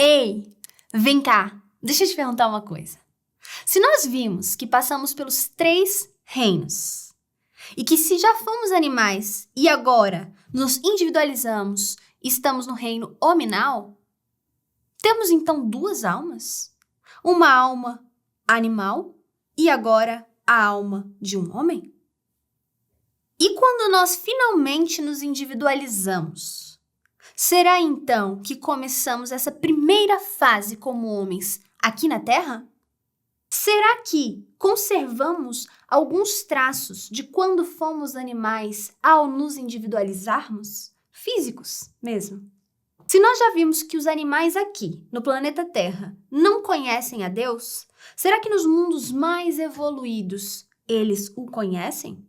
Ei, vem cá, deixa eu te perguntar uma coisa. Se nós vimos que passamos pelos 3 reinos, e que se já fomos animais e agora nos individualizamos e estamos no reino hominal, temos então 2 almas? Uma alma animal e agora a alma de um homem? E quando nós finalmente nos individualizamos, será então que começamos essa primeira fase como homens aqui na Terra? Será que conservamos alguns traços de quando fomos animais ao nos individualizarmos? Físicos mesmo. Se nós já vimos que os animais aqui, no planeta Terra, não conhecem a Deus, será que nos mundos mais evoluídos eles o conhecem?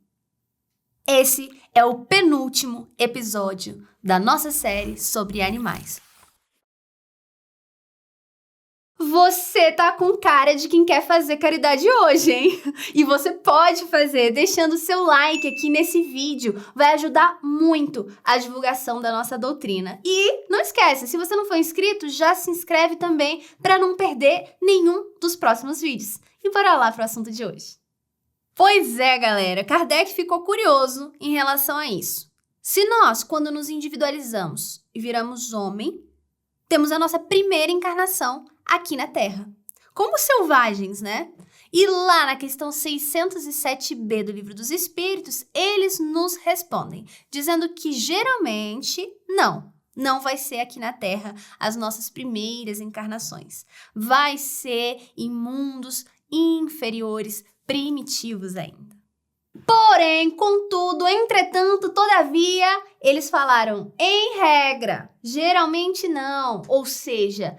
Esse é o penúltimo episódio da nossa série sobre animais. Você tá com cara de quem quer fazer caridade hoje, hein? E você pode fazer deixando seu like aqui nesse vídeo. Vai ajudar muito a divulgação da nossa doutrina. E não esquece, se você não for inscrito, já se inscreve também para não perder nenhum dos próximos vídeos. E bora lá pro assunto de hoje. Pois é, galera, Kardec ficou curioso em relação a isso. Se nós, quando nos individualizamos e viramos homem, temos a nossa primeira encarnação aqui na Terra, como selvagens, né? E lá na questão 607b do Livro dos Espíritos, eles nos respondem, dizendo que geralmente não vai ser aqui na Terra as nossas primeiras encarnações. Vai ser em mundos inferiores, primitivos ainda. Porém, contudo, entretanto, todavia, eles falaram, em regra, geralmente não, ou seja,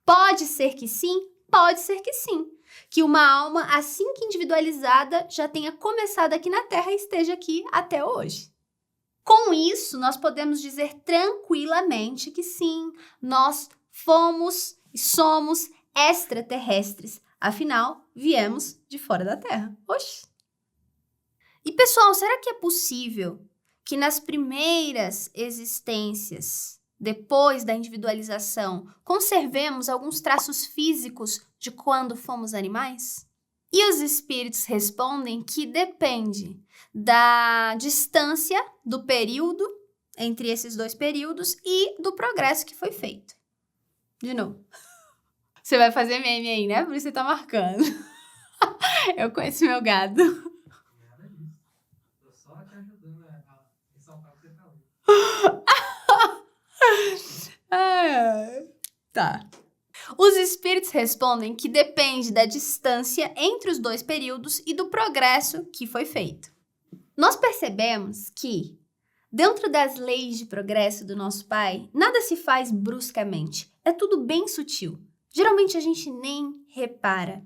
pode ser que sim, pode ser que sim. Que uma alma, assim que individualizada, já tenha começado aqui na Terra e esteja aqui até hoje. Com isso, nós podemos dizer tranquilamente que sim, nós fomos e somos extraterrestres. Afinal, viemos de fora da Terra. Oxi! E pessoal, será que é possível que nas primeiras existências, depois da individualização, conservemos alguns traços físicos de quando fomos animais? E os espíritos respondem que depende da distância do período, entre esses 2 períodos, e do progresso que foi feito. De novo. Você vai fazer meme aí, né? Por isso você tá marcando. Eu conheço meu gado. Nada disso. Tô só te ajudando a ressaltar o que você falou. Tá. Os espíritos respondem que depende da distância entre os 2 períodos e do progresso que foi feito. Nós percebemos que, dentro das leis de progresso do nosso Pai, nada se faz bruscamente. É tudo bem sutil. Geralmente a gente nem repara.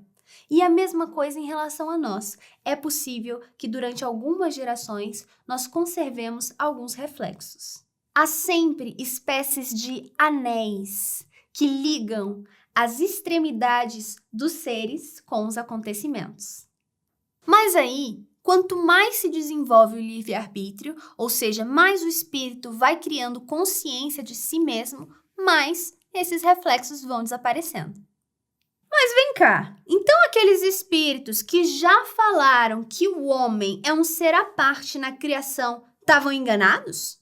E a mesma coisa em relação a nós. É possível que durante algumas gerações nós conservemos alguns reflexos. Há sempre espécies de anéis que ligam as extremidades dos seres com os acontecimentos. Mas aí, quanto mais se desenvolve o livre-arbítrio, ou seja, mais o espírito vai criando consciência de si mesmo, mais esses reflexos vão desaparecendo. Mas vem cá, então aqueles espíritos que já falaram que o homem é um ser à parte na criação, estavam enganados?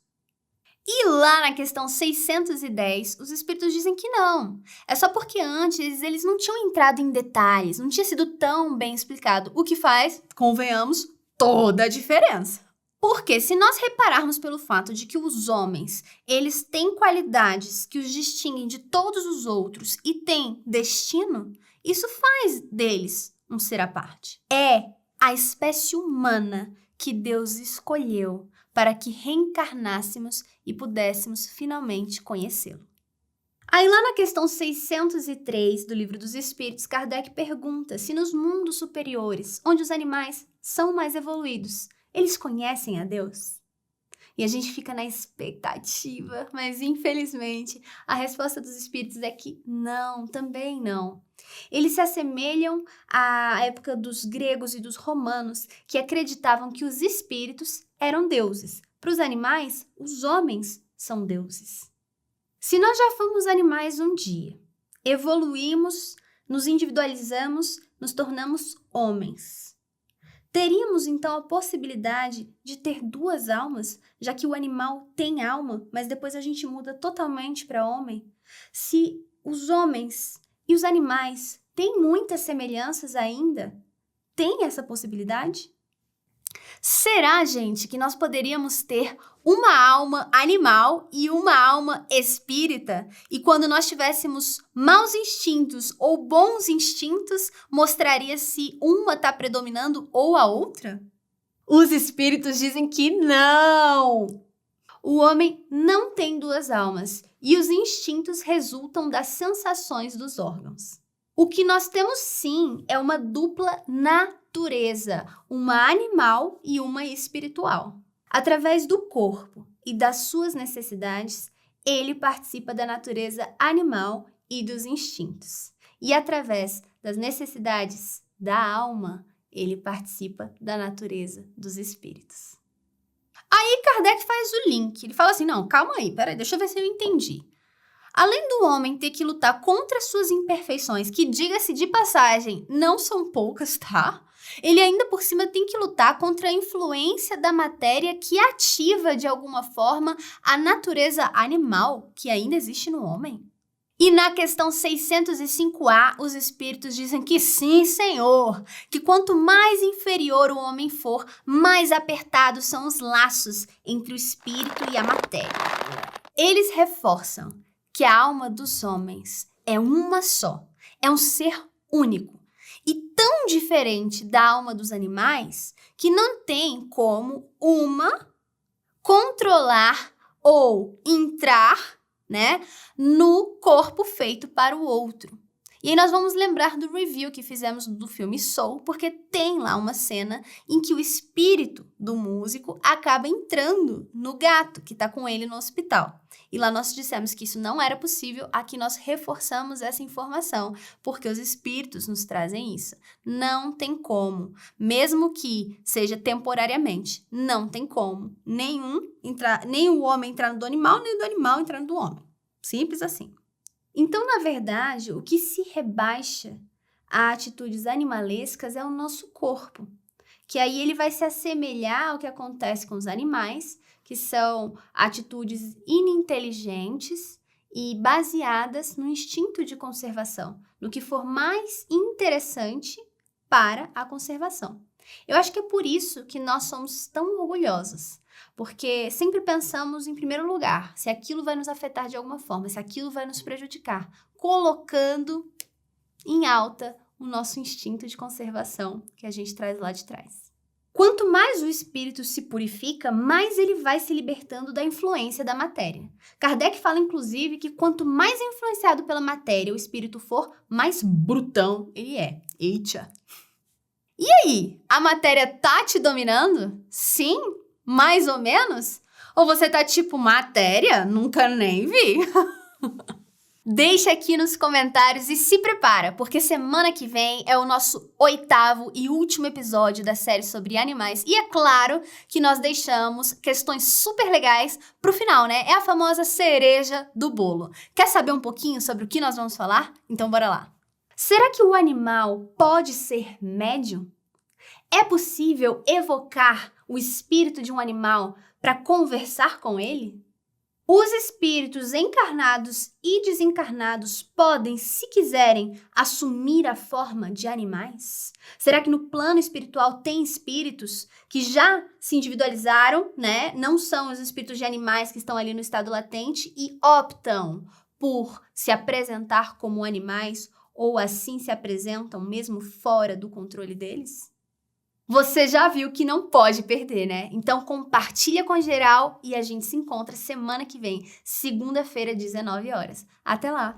E lá na questão 610, os espíritos dizem que não. É só porque antes eles não tinham entrado em detalhes, não tinha sido tão bem explicado, o que faz, convenhamos, toda a diferença. Porque se nós repararmos pelo fato de que os homens, eles têm qualidades que os distinguem de todos os outros e têm destino, isso faz deles um ser à parte. É a espécie humana que Deus escolheu para que reencarnássemos e pudéssemos finalmente conhecê-lo. Aí lá na questão 603 do Livro dos Espíritos, Kardec pergunta se nos mundos superiores, onde os animais são mais evoluídos, eles conhecem a Deus? E a gente fica na expectativa, mas infelizmente a resposta dos espíritos é que não, também não. Eles se assemelham à época dos gregos e dos romanos, que acreditavam que os espíritos eram deuses. Para os animais, os homens são deuses. Se nós já fomos animais um dia, evoluímos, nos individualizamos, nos tornamos homens. Teríamos, então, a possibilidade de ter duas almas, já que o animal tem alma, mas depois a gente muda totalmente para homem? Se os homens e os animais têm muitas semelhanças ainda, tem essa possibilidade? Será, gente, que nós poderíamos ter uma alma animal e uma alma espírita? E quando nós tivéssemos maus instintos ou bons instintos, mostraria se uma está predominando ou a outra? Os espíritos dizem que não! O homem não tem duas almas e os instintos resultam das sensações dos órgãos. O que nós temos sim é uma dupla natureza, uma animal e uma espiritual. Através do corpo e das suas necessidades, ele participa da natureza animal e dos instintos. E através das necessidades da alma, ele participa da natureza dos espíritos. Aí Kardec faz o link, ele fala assim, não, calma aí, peraí, deixa eu ver se eu entendi. Além do homem ter que lutar contra suas imperfeições, que, diga-se de passagem, não são poucas, tá? Ele ainda por cima tem que lutar contra a influência da matéria que ativa de alguma forma a natureza animal que ainda existe no homem. E na questão 605A, os espíritos dizem que sim, senhor, que quanto mais inferior o homem for, mais apertados são os laços entre o espírito e a matéria. Eles reforçam que a alma dos homens é uma só, é um ser único e tão diferente da alma dos animais que não tem como uma controlar ou entrar, no corpo feito para o outro. E aí nós vamos lembrar do review que fizemos do filme Soul, porque tem lá uma cena em que o espírito do músico acaba entrando no gato que está com ele no hospital. E lá nós dissemos que isso não era possível, aqui nós reforçamos essa informação, porque os espíritos nos trazem isso. Não tem como, mesmo que seja temporariamente, não tem como nem o homem entrar no do animal, nem o do animal entrar no do homem. Simples assim. Então, na verdade, o que se rebaixa a atitudes animalescas é o nosso corpo, que aí ele vai se assemelhar ao que acontece com os animais, que são atitudes ininteligentes e baseadas no instinto de conservação, no que for mais interessante para a conservação. Eu acho que é por isso que nós somos tão orgulhosos, porque sempre pensamos em primeiro lugar se aquilo vai nos afetar de alguma forma, se aquilo vai nos prejudicar, colocando em alta o nosso instinto de conservação que a gente traz lá de trás. Quanto mais o espírito se purifica, mais ele vai se libertando da influência da matéria. Kardec fala, inclusive, que quanto mais influenciado pela matéria o espírito for, mais brutão ele é. Eita! E aí, a matéria tá te dominando? Sim? Mais ou menos? Ou você tá tipo, matéria? Nunca nem vi. Deixa aqui nos comentários e se prepara, porque semana que vem é o nosso 8º e último episódio da série sobre animais. E é claro que nós deixamos questões super legais pro final, né? É a famosa cereja do bolo. Quer saber um pouquinho sobre o que nós vamos falar? Então bora lá. Será que o animal pode ser médium? É possível evocar o espírito de um animal para conversar com ele? Os espíritos encarnados e desencarnados podem, se quiserem, assumir a forma de animais? Será que no plano espiritual tem espíritos que já se individualizaram, Não são os espíritos de animais que estão ali no estado latente e optam por se apresentar como animais ou assim se apresentam mesmo fora do controle deles? Você já viu que não pode perder, né? Então compartilha com geral e a gente se encontra semana que vem, segunda-feira, 19 horas. Até lá!